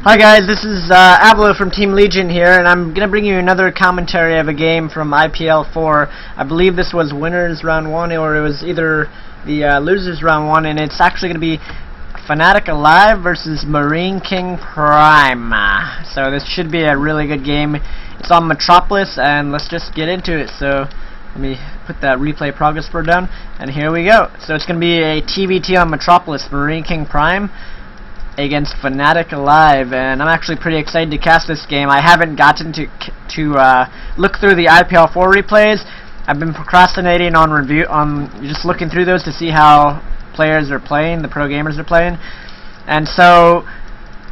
Hi guys, this is Avlo from Team Legion here, and I'm going to bring you another commentary of a game from IPL4. I believe this was winners round 1, or it was either the losers round 1, and it's actually going to be Fnatic Alive versus Marine King Prime. So this should be a really good game. It's on Metropolis, and let's just get into it. So let me put that replay progress bar down, and here we go. So it's going to be a TVT on Metropolis, Marine King Prime against Fnatic Alive, and I'm actually pretty excited to cast this game. I haven't gotten to look through the IPL4 replays. I've been procrastinating on just looking through those to see how players are playing, the pro gamers are playing, and so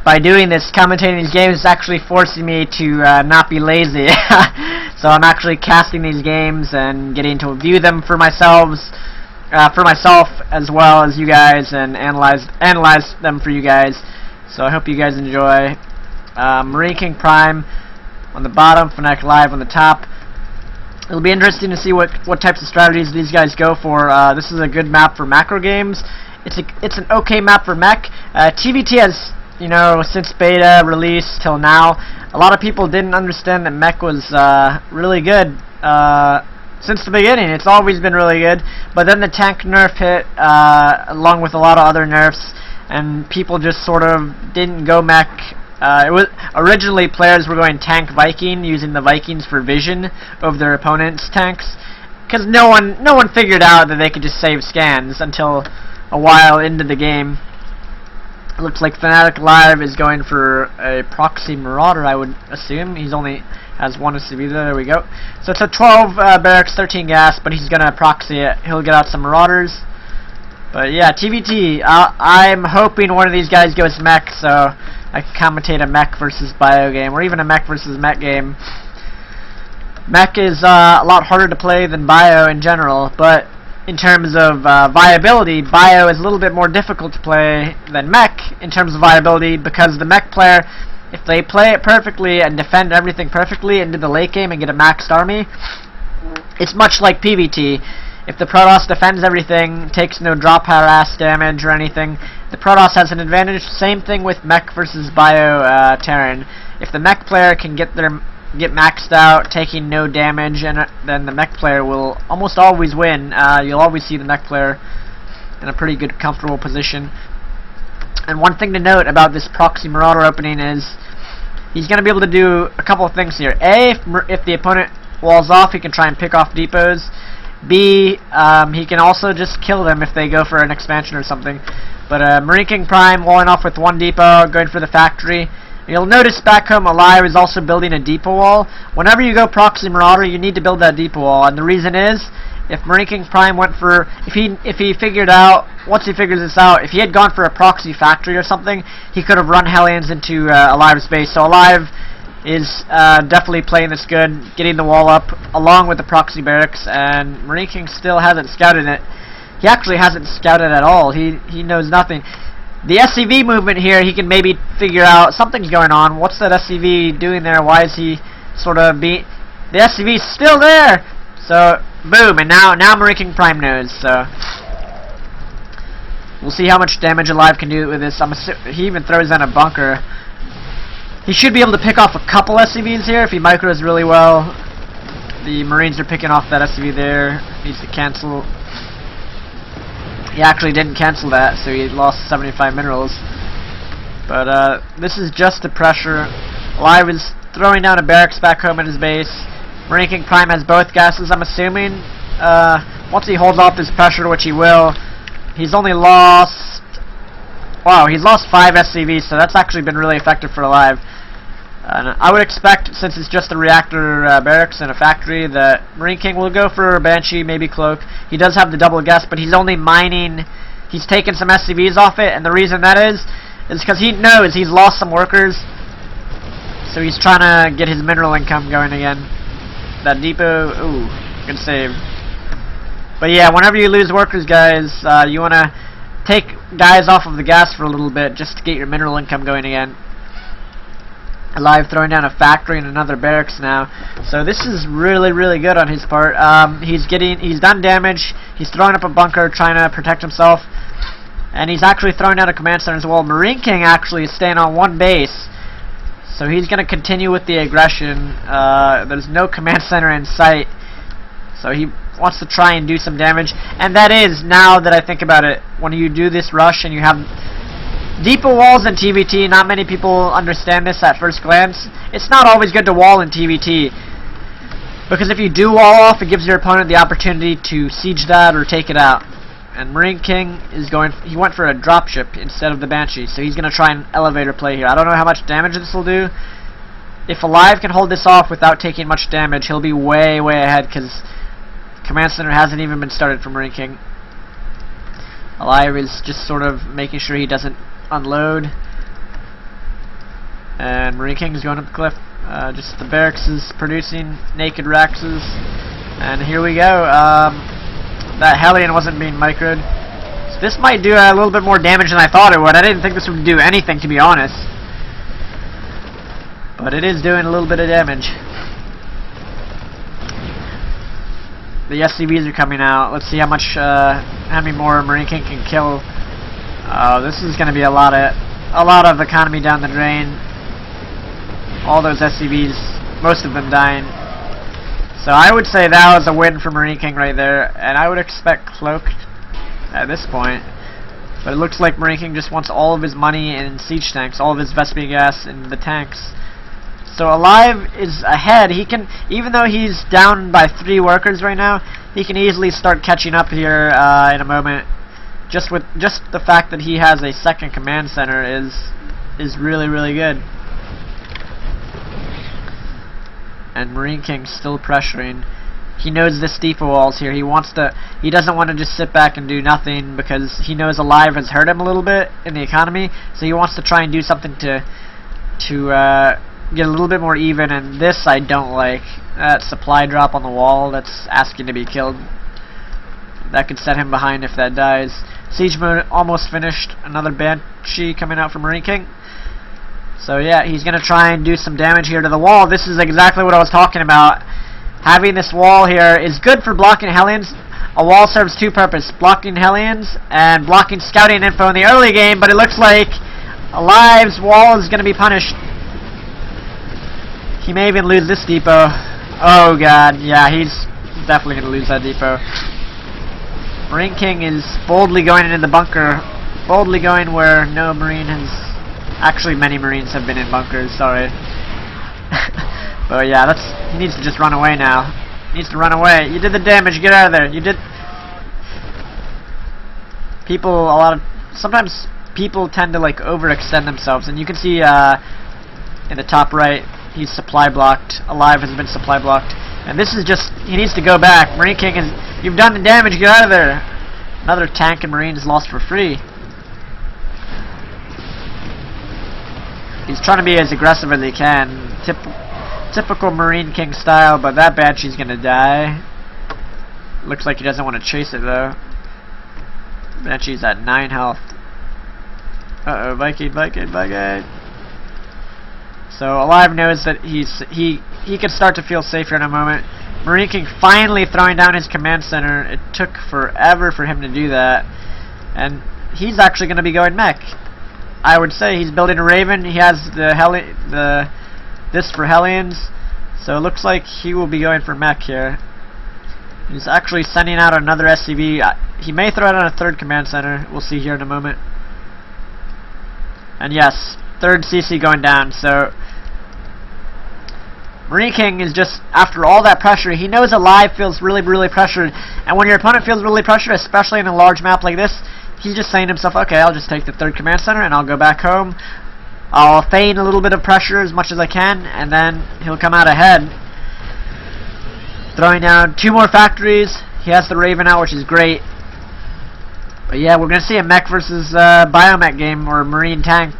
by doing this, commentating these games, is actually forcing me to not be lazy. So I'm actually casting these games and getting to view them for myself as well as you guys, and analyze them for you guys. So I hope you guys enjoy. Marine King Prime on the bottom, Fnatic Alive on the top. It'll be interesting to see what types of strategies these guys go for. This is a good map for macro games. It's an okay map for mech. TVT has, since beta release till now, a lot of people didn't understand that mech was really good. Since the beginning, it's always been really good, but then the tank nerf hit, along with a lot of other nerfs, and people just sort of didn't go mech. It was originally players were going tank Viking, using the Vikings for vision of their opponent's tanks, because no one figured out that they could just save scans until a while into the game. It looks like Fnatic Alive is going for a proxy Marauder, I would assume. He's only has one SCV there we go. So it's a 12 barracks, 13 gas, but he's going to proxy it. He'll get out some Marauders. But yeah, TVT, I'm hoping one of these guys goes mech, so I can commentate a mech versus bio game, or even a mech versus mech game. Mech is a lot harder to play than bio in general, but in terms of viability, bio is a little bit more difficult to play than mech in terms of viability, because the mech player, if they play it perfectly and defend everything perfectly into the late game and get a maxed army, it's much like PvT. If the Protoss defends everything, takes no drop harass damage or anything, the Protoss has an advantage. Same thing with mech versus bio Terran. If the mech player can get maxed out, taking no damage, and then the mech player will almost always win. You'll always see the mech player in a pretty good, comfortable position. And one thing to note about this proxy Marauder opening is he's going to be able to do a couple of things here. A, if the opponent walls off, he can try and pick off depots. B, he can also just kill them if they go for an expansion or something. But Marine King Prime walling off with one depot, going for the factory. You'll notice back home Alive is also building a depot wall. Whenever you go proxy Marauder, you need to build that depot wall, and the reason is, if Marine King Prime went for, if he figured out, once he figures this out, if he had gone for a proxy factory or something, he could have run Hellions into Alive's base. So Alive is definitely playing this good, getting the wall up, along with the proxy barracks, and Marine King still hasn't scouted it. He actually hasn't scouted at all. He knows nothing. The SCV movement here, he can maybe figure out something's going on. What's that SCV doing there? Why is he sort of the SCV's still there? So boom, and now Marine King Prime knows. So we'll see how much damage Alive can do with this. He even throws in a bunker. He should be able to pick off a couple SCVs here if he micros really well. The Marines are picking off that SCV there. Needs to cancel. He actually didn't cancel that, so he lost 75 minerals. But this is just the pressure. Alive is throwing down a barracks back home at his base. Marine King Prime has both gases, I'm assuming. Once he holds off this pressure, which he will, he's only lost... Wow, he's lost 5 SCVs, so that's actually been really effective for Alive. I would expect, since it's just a reactor barracks and a factory, that Marine King will go for a Banshee, maybe Cloak. He does have the double gas, but he's only mining. He's taken some SCVs off it, and the reason that is because he knows he's lost some workers, so he's trying to get his mineral income going again. That depot, ooh, good save. But yeah, whenever you lose workers, guys, you want to take guys off of the gas for a little bit just to get your mineral income going again. Alive throwing down a factory and another barracks now. So this is really, really good on his part. He's done damage. He's throwing up a bunker, trying to protect himself. And he's actually throwing down a command center as well. Marine King actually is staying on one base. So he's going to continue with the aggression. There's no command center in sight. So he wants to try and do some damage. And that is, now that I think about it, when you do this rush and you have deeper walls in TVT, not many people understand this at first glance. It's not always good to wall in TVT, because if you do wall off, it gives your opponent the opportunity to siege that or take it out. And Marine King is he went for a dropship instead of the Banshee, so he's going to try an elevator play here. I don't know how much damage this will do. If Alive can hold this off without taking much damage, he'll be way, way ahead, because Command Center hasn't even been started for Marine King. Alive is just sort of making sure he doesn't unload. And Marine King is going up the cliff. Just the barracks is producing naked Raxes. And here we go. That Hellion wasn't being microed. So this might do a little bit more damage than I thought it would. I didn't think this would do anything, to be honest. But it is doing a little bit of damage. The SCVs are coming out. Let's see how many more Marine King can kill. This is going to be a lot of economy down the drain. All those SCVs, most of them dying. So I would say that was a win for Marine King right there, and I would expect Cloaked at this point. But it looks like Marine King just wants all of his money in siege tanks, all of his Vespian gas in the tanks. So Alive is ahead. He can, even though he's down by 3 workers right now, he can easily start catching up here in a moment. Just the fact that he has a second command center is really, really good. And Marine King's still pressuring. He knows this depot wall's here. He doesn't want to just sit back and do nothing, because he knows Alive has hurt him a little bit in the economy. So he wants to try and do something to get a little bit more even. And this I don't like. That supply drop on the wall, that's asking to be killed. That could set him behind if that dies. Siege mode almost finished. Another Banshee coming out from Marine King. So yeah, he's going to try and do some damage here to the wall. This is exactly what I was talking about. Having this wall here is good for blocking Hellions. A wall serves 2 purposes: blocking Hellions and blocking scouting info in the early game, but it looks like Alive's wall is going to be punished. He may even lose this depot. Oh god, yeah, he's definitely going to lose that depot. Marine King is boldly going into the bunker. Boldly going where no Marine has... Actually, many Marines have been in bunkers, sorry. But yeah, he needs to just run away now. He needs to run away. You did the damage, get out of there. You did... Sometimes people tend to like overextend themselves, and you can see in the top right, he's supply blocked. Alive has been supply blocked. And this is just, he needs to go back. Marine King you've done the damage, get out of there. Another tank and Marine is lost for free. He's trying to be as aggressive as he can. Typical Marine King style, but that Banshee's gonna die. Looks like he doesn't want to chase it though. Banshee's at 9 health. Uh-oh, Viking. So Alive knows that he can start to feel safer in a moment. Marine King finally throwing down his command center. It took forever for him to do that. And he's actually gonna be going mech. I would say he's building a Raven. He has this for Hellions, so it looks like he will be going for mech here. He's actually sending out another SCV. He may throw out a 3rd command center. We'll see here in a moment. And yes, 3rd CC going down. So Marine King is just, after all that pressure, he knows Alive feels really, really pressured. And when your opponent feels really pressured, especially in a large map like this, he's just saying to himself, okay, I'll just take the 3rd command center and I'll go back home. I'll feign a little bit of pressure as much as I can, and then he'll come out ahead. Throwing down 2 more factories. He has the Raven out, which is great. But yeah, we're going to see a mech versus biomech game, or Marine tank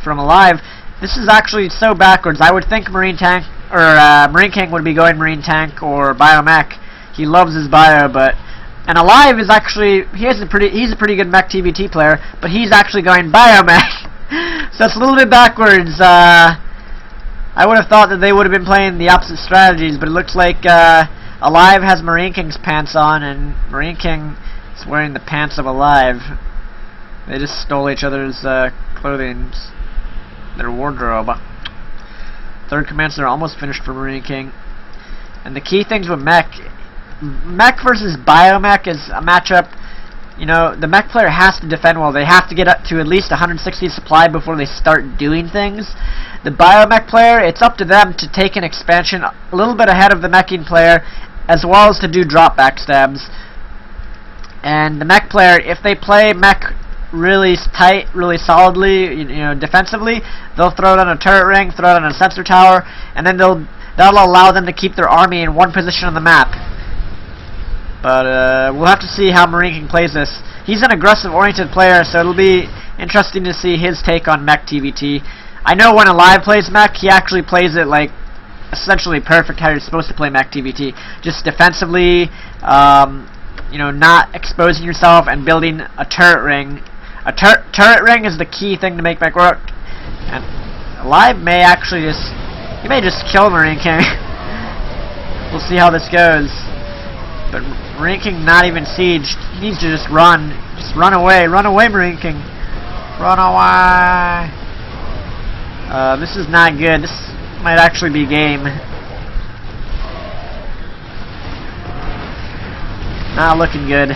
from Alive. This is actually so backwards. I would think Marine King would be going Marine tank or biomech. He loves his bio, but... And Alive is actually, he's a pretty good mech TVT player, but he's actually going biomech. So it's a little bit backwards. I would have thought that they would have been playing the opposite strategies, but it looks like Alive has Marine King's pants on, and Marine King is wearing the pants of Alive. They just stole each other's clothing, their wardrobe. Third commands are almost finished for Marine King. And the key things with mech versus biomech is a matchup. You know, the mech player has to defend well. They have to get up to at least 160 supply before they start doing things. The biomech player, it's up to them to take an expansion a little bit ahead of the meching player, as well as to do drop backstabs. And the mech player, if they play mech really tight, really solidly, you know, defensively, they'll throw down a turret ring, throw down a sensor tower, and then that'll allow them to keep their army in one position on the map. But we'll have to see how Marine King plays this. He's an aggressive-oriented player, so it'll be interesting to see his take on mech TVT. I know when Alive plays mech, he actually plays it like essentially perfect how you're supposed to play mech TVT. Just defensively, you know, not exposing yourself and building a turret ring. A turret ring is the key thing to make mech work. And Alive may actually he may just kill Marine King. We'll see how this goes. But Marine King not even sieged. He needs to just run. Just run away. Run away, Marine King. Run away. This is not good. This might actually be game. Not looking good.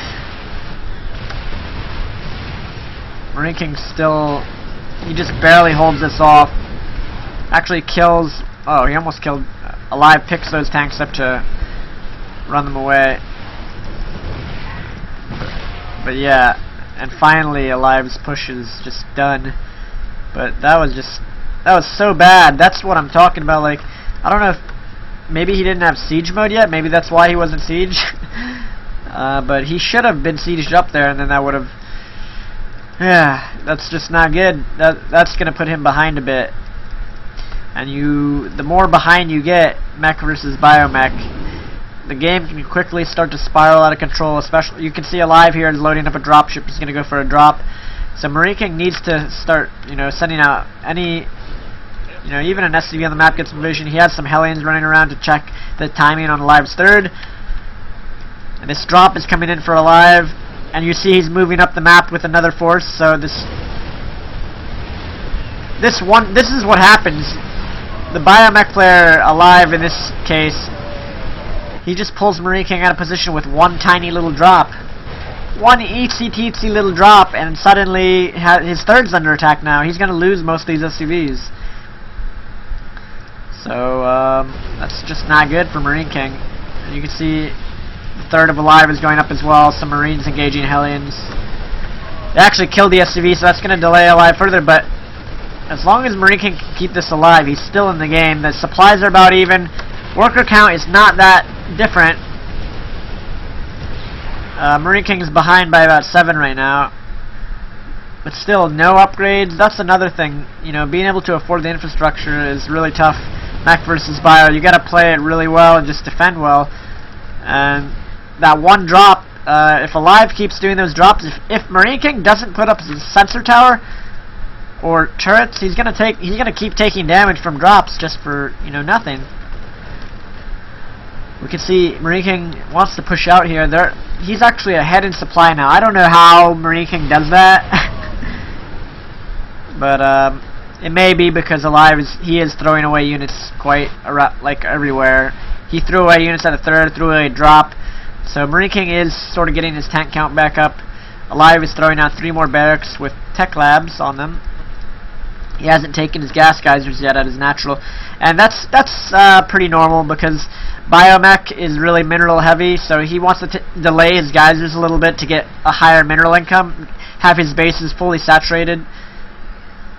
Marine King still... He just barely holds this off. Actually kills... Oh, he almost killed... Alive picks those tanks up to run them away. But yeah, and finally Alive's push is just done. But that was so bad. That's what I'm talking about. Like, I don't know if maybe he didn't have siege mode yet. Maybe that's why he wasn't siege. But he should have been sieged up there, and then that would have. Yeah, that's just not good. That's gonna put him behind a bit. And the more behind you get, mech versus biomech, the game can quickly start to spiral out of control. Especially, you can see Alive here is loading up a dropship. He's gonna go for a drop. So Marine King needs to start, you know, sending out any, you know, even an SCV on the map gets some vision. He has some Hellions running around to check the timing on Alive's third. And this drop is coming in for Alive, and you see he's moving up the map with another force. So this is what happens. The biomech player Alive in this case, he just pulls Marine King out of position with one tiny little drop. One itsy-teensy little drop, and suddenly his third's under attack now. He's going to lose most of these SCVs. So, that's just not good for Marine King. And you can see the third of Alive is going up as well. Some Marines engaging Hellions. They actually killed the SCV, so that's going to delay Alive further, but as long as Marine King can keep this alive, he's still in the game. The supplies are about even. Worker count is not that different. Marine King is behind by about 7 right now. But still, no upgrades. That's another thing. You know, being able to afford the infrastructure is really tough. Mech versus bio, you gotta play it really well and just defend well. And that one drop, if Alive keeps doing those drops, if Marine King doesn't put up his sensor tower or turrets, he's gonna keep taking damage from drops just for, you know, nothing. We can see Marine King wants to push out here. He's actually ahead in supply now. I don't know how Marine King does that. But it may be because Alive he is throwing away units quite like everywhere. He threw away units at a third, threw away a drop. So Marine King is sort of getting his tank count back up. Alive is throwing out 3 more barracks with tech labs on them. He hasn't taken his gas geysers yet at his natural, and that's pretty normal because biomech is really mineral heavy, so he wants to delay his geysers a little bit to get a higher mineral income, have his bases fully saturated.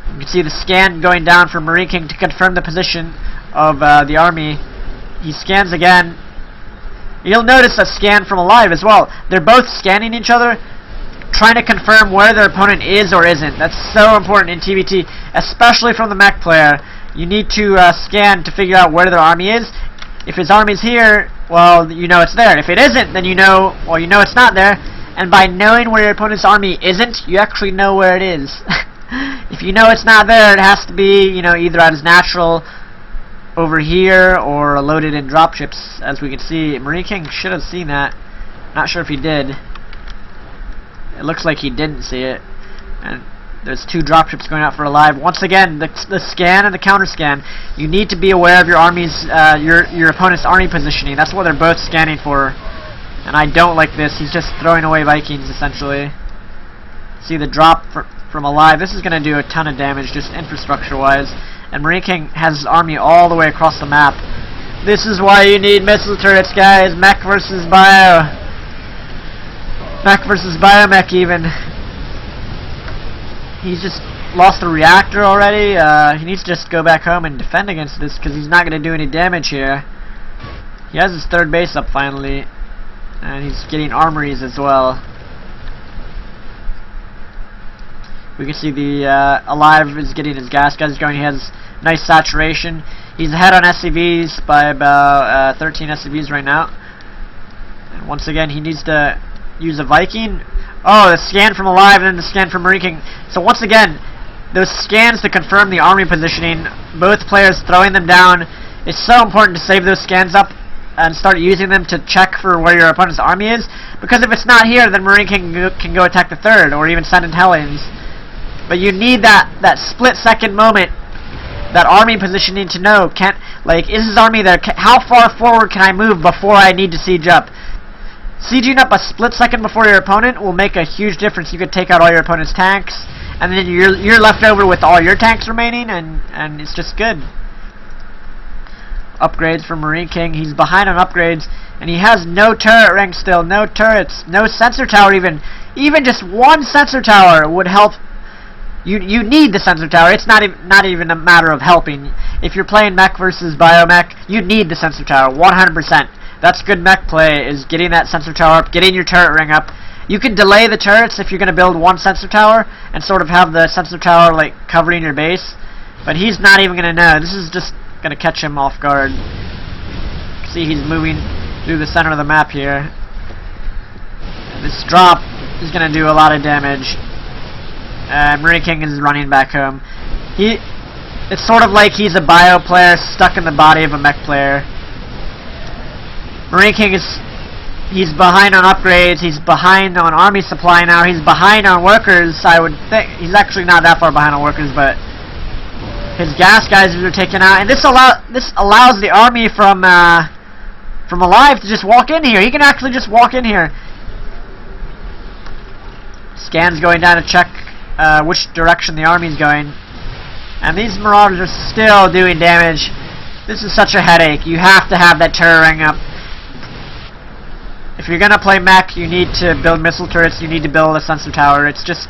You can see the scan going down for Marine King to confirm the position of the army. He scans again. You'll notice a scan from Alive as well. They're both scanning each other, trying to confirm where their opponent is or isn't. That's so important in TVT, especially from the mech player. You need to scan to figure out where their army is. If his army's here, well, you know it's there. If it isn't, then you know it's not there. And by knowing where your opponent's army isn't, you actually know where it is. If you know it's not there, it has to be, you know, either at his natural over here or loaded in dropships. As we can see, Marine King should have seen that. Not sure if he did. It looks like he didn't see it. And There's 2 dropships going out for Alive. Once again, the scan and the counter scan. You need to be aware of your army's your opponent's army positioning. That's what they're both scanning for. And I don't like this. He's just throwing away Vikings essentially. See the drop from Alive. This is going to do a ton of damage, just infrastructure-wise. And Marine King has his army all the way across the map. This is why you need missile turrets, guys. Mech versus bio. Mech versus biomech even. He's just lost a reactor already. He needs to just go back home and defend against this because he's not going to do any damage here. He has his 3rd base up finally. And he's getting armories as well. We can see the Alive is getting his gas guys going. He has nice saturation. He's ahead on SCVs by about 13 SCVs right now. And once again, he needs to use a Viking. Oh, the scan from Alive and then the scan from Marine King. So once again, those scans to confirm the army positioning, both players throwing them down. It's so important to save those scans up and start using them to check for where your opponent's army is. Because if it's not here, then Marine King can go attack the 3rd or even send in Hellions. But you need that split-second moment, that army positioning to know, is his army there? How far forward can I move before I need to siege up? Sieging up a split second before your opponent will make a huge difference. You could take out all your opponent's tanks, and then you're left over with all your tanks remaining, and it's just good. Upgrades from Marine King. He's behind on upgrades, and he has no turret rank still, no turrets, no sensor tower even. Even just 1 sensor tower would help. You need the sensor tower. It's not even a matter of helping. If you're playing mech versus biomech, you need the sensor tower 100%. That's good mech play, is getting that sensor tower up, getting your turret ring up. You can delay the turrets if you're going to build 1 sensor tower and sort of have the sensor tower like covering your base. But he's not even going to know. This is just going to catch him off guard. See, he's moving through the center of the map here. This drop is going to do a lot of damage. Marine King is running back home. It's sort of like he's a bio player stuck in the body of a mech player. Marine King he's behind on upgrades, he's behind on army supply now, he's behind on workers, I would think. He's actually not that far behind on workers, but his gas guys are taken out, and this allows the army from Alive to just walk in here. He can actually just walk in here. Scan's going down to check which direction the army's going. And these Marauders are still doing damage. This is such a headache. You have to have that turret ring up. If you're going to play mech, you need to build missile turrets, you need to build a sensor tower. It's just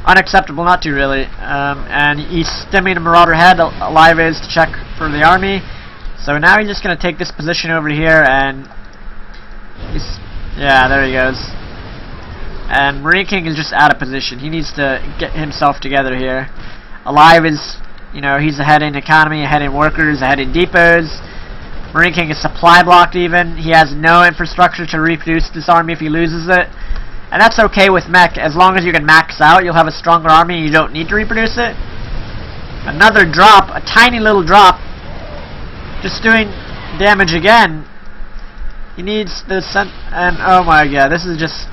unacceptable not to, really. And he's stemming a Marauder head. Alive is to check for the army. So now he's just going to take this position over here, and yeah, there he goes. And Marine King is just out of position. He needs to get himself together here. Alive is, he's ahead in economy, ahead in workers, ahead in depots. Marine King is supply blocked even. He has no infrastructure to reproduce this army if he loses it. And that's okay with mech. As long as you can max out, you'll have a stronger army. You don't need to reproduce it. Another drop, a tiny little drop. Just doing damage again. He needs the and oh my god, this is just...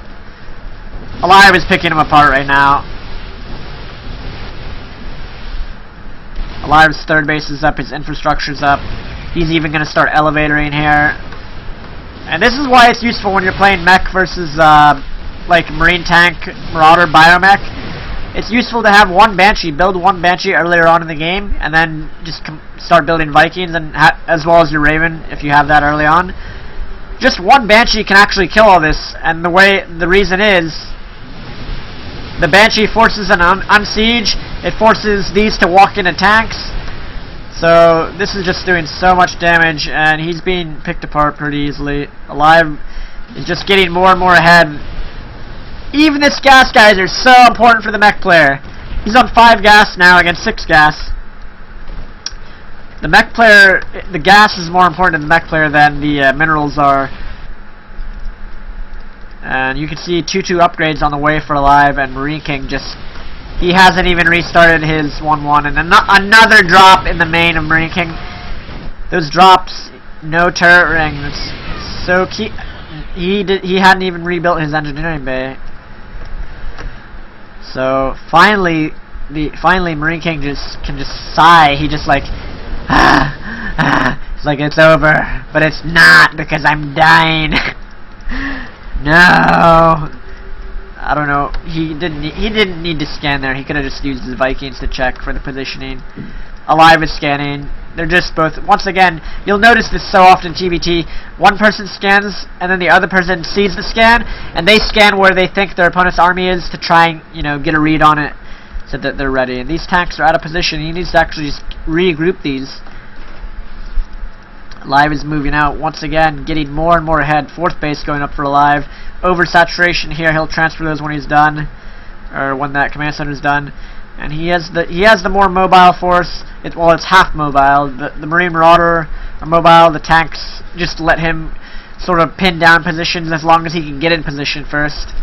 Alive is picking him apart right now. Alive's 3rd base is up, his infrastructure's up. He's even going to start elevatoring here. And this is why it's useful when you're playing mech versus like Marine Tank, Marauder, Biomech. It's useful to have 1 Banshee, build 1 Banshee earlier on in the game, and then just start building Vikings, and as well as your Raven, if you have that early on. Just 1 Banshee can actually kill all this, and the reason is, the Banshee forces an unsiege, it forces these to walk into tanks. So this is just doing so much damage, and he's being picked apart pretty easily. Alive is just getting more and more ahead. Even this gas guys are so important for the mech player. He's on 5 gas now against 6 gas. The mech player, the gas is more important to the mech player than the minerals are. And you can see 2-2 upgrades on the way for Alive, and Marine King just... He hasn't even restarted his 1-1, and another drop in the main of Marine King. Those drops, no turret rings. So he hadn't even rebuilt his engineering bay. So finally Marine King can just sigh. He just like it's like it's over, but it's not, because I'm dying. No. I don't know. He didn't need to scan there. He could have just used his Vikings to check for the positioning. Alive is scanning. They're just both, once again, you'll notice this so often in TBT. One person scans, and then the other person sees the scan, and they scan where they think their opponent's army is to try and, you know, get a read on it so that they're ready. And these tanks are out of position. He needs to actually just regroup these. Alive is moving out once again, getting more and more ahead. Fourth base going up for Alive. Oversaturation here. He'll transfer those when he's done, or when that command center is done. And he has the more mobile force. Well, it's half mobile. The Marine Marauder are mobile. The tanks just let him sort of pin down positions as long as he can get in position first.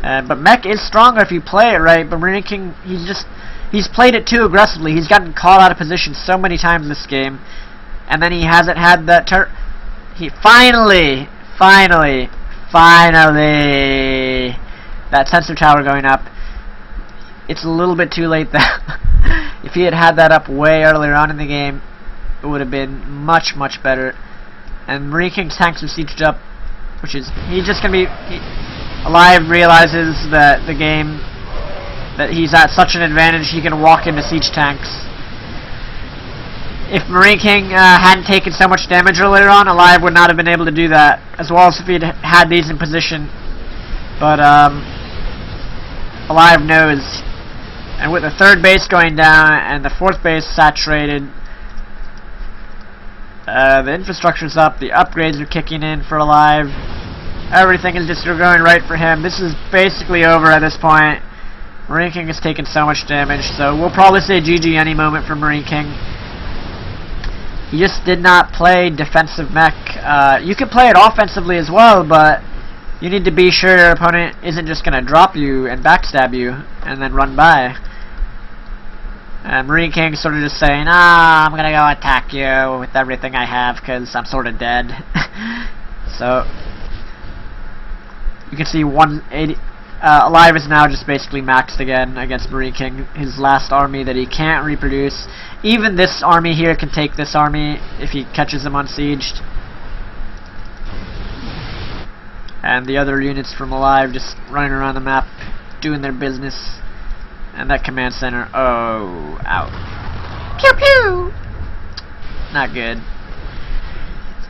But Mech is stronger if you play it right. But Marine King, he's played it too aggressively. He's gotten caught out of position so many times this game, and then he hasn't had that he finally that sensor tower going up. It's a little bit too late though. If he had that up way earlier on in the game, it would have been much better. And Marine King's tanks are sieged up, which is, he's just gonna be Alive. Realizes that the game, that he's at such an advantage, he can walk into siege tanks. If Marine King hadn't taken so much damage earlier on, Alive would not have been able to do that, as well as if he'd had these in position. But Alive knows. And with the third base going down and the fourth base saturated, the infrastructure's up, the upgrades are kicking in for Alive. Everything is just going right for him. This is basically over at this point. Marine King has taken so much damage, so we'll probably say GG any moment for Marine King. He just did not play defensive mech. You can play it offensively as well, but you need to be sure your opponent isn't just going to drop you and backstab you and then run by. And Marine King sort of just saying, I'm going to go attack you with everything I have because I'm sort of dead. So, you can see 180. Alive is now just basically maxed again against Marine King, his last army that he can't reproduce. Even this army here can take this army if he catches them unsieged. And the other units from Alive just running around the map, doing their business. And that command center, oh, out. Pew pew! Not good.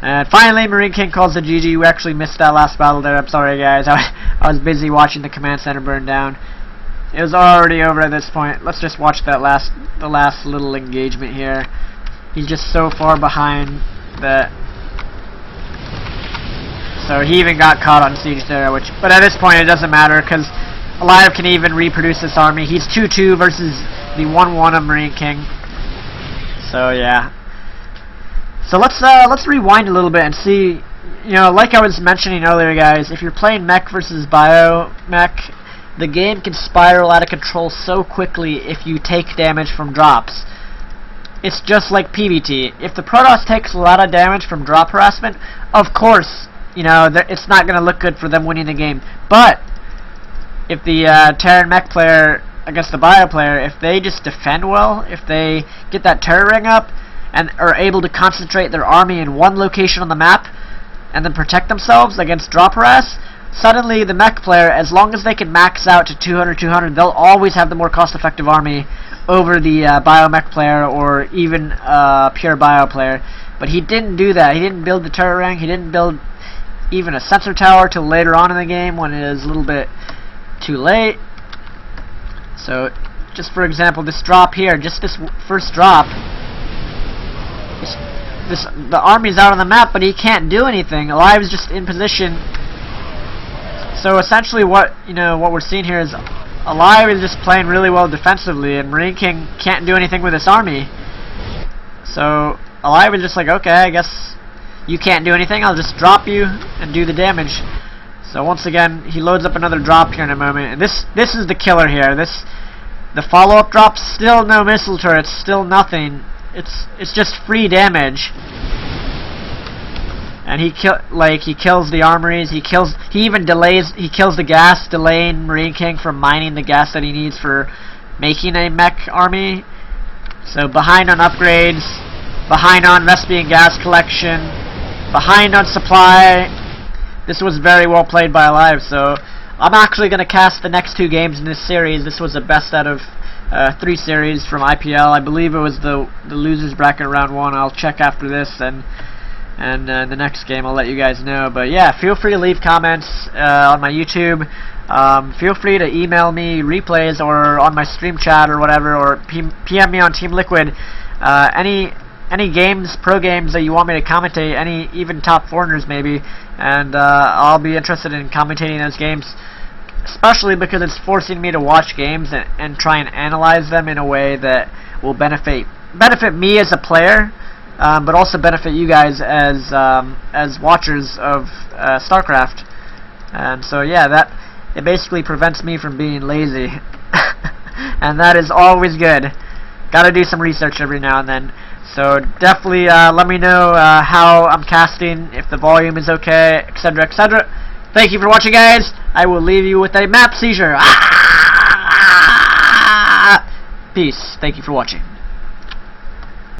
And finally, Marine King calls the GG. We actually missed that last battle there. I'm sorry, guys. I was busy watching the command center burn down. It was already over at this point. Let's just watch the last little engagement here. He's just so far behind that. So he even got caught on siege there. But at this point, it doesn't matter because Alive can even reproduce this army. He's 2-2 versus the 1-1 of Marine King. So yeah. So let's rewind a little bit and see, you know, like I was mentioning earlier, guys, if you're playing mech versus bio mech, the game can spiral out of control so quickly if you take damage from drops. It's just like PvT. If the Protoss takes a lot of damage from drop harassment, of course, you know, it's not going to look good for them winning the game. But if the Terran mech player against the bio player, if they just defend well, if they get that turret ring up, and are able to concentrate their army in one location on the map and then protect themselves against drop harass, suddenly the mech player, as long as they can max out to 200, they'll always have the more cost-effective army over the bio mech player or even pure bio player. But he didn't do that. He didn't build the turret ring. He didn't build even a sensor tower till later on in the game when it is a little bit too late. So, just for example, this drop here, just this first drop, the army's out on the map, but he can't do anything. Alive's just in position. So essentially, what we're seeing here is Alive is just playing really well defensively, and Marine King can't do anything with this army. So Alive is just like, okay, I guess you can't do anything. I'll just drop you and do the damage. So once again, he loads up another drop here in a moment, and this is the killer here. The follow-up drop, still no missile turrets, still nothing. It's just free damage. and he kills the armories. He even kills the gas, delaying Marine King from mining the gas that he needs for making a mech army. So behind on upgrades, behind on recipe and gas collection, behind on supply. This was very well played by Alive. So I'm actually going to cast the next 2 games in this series. This was the best out of 3 series from IPL. I believe it was the losers bracket round 1. I'll check after this, and the next game I'll let you guys know. But yeah, feel free to leave comments on my YouTube. Feel free to email me replays or on my stream chat or whatever, or PM me on Team Liquid. Any games, pro games that you want me to commentate, even top foreigners maybe, and I'll be interested in commentating those games, especially because it's forcing me to watch games and try and analyze them in a way that will benefit me as a player, but also benefit you guys as watchers of StarCraft. And so yeah, it basically prevents me from being lazy, and that is always good. Gotta do some research every now and then. So definitely let me know how I'm casting, if the volume is okay, etc., etc. Thank you for watching, guys. I will leave you with a map seizure. Peace. Thank you for watching.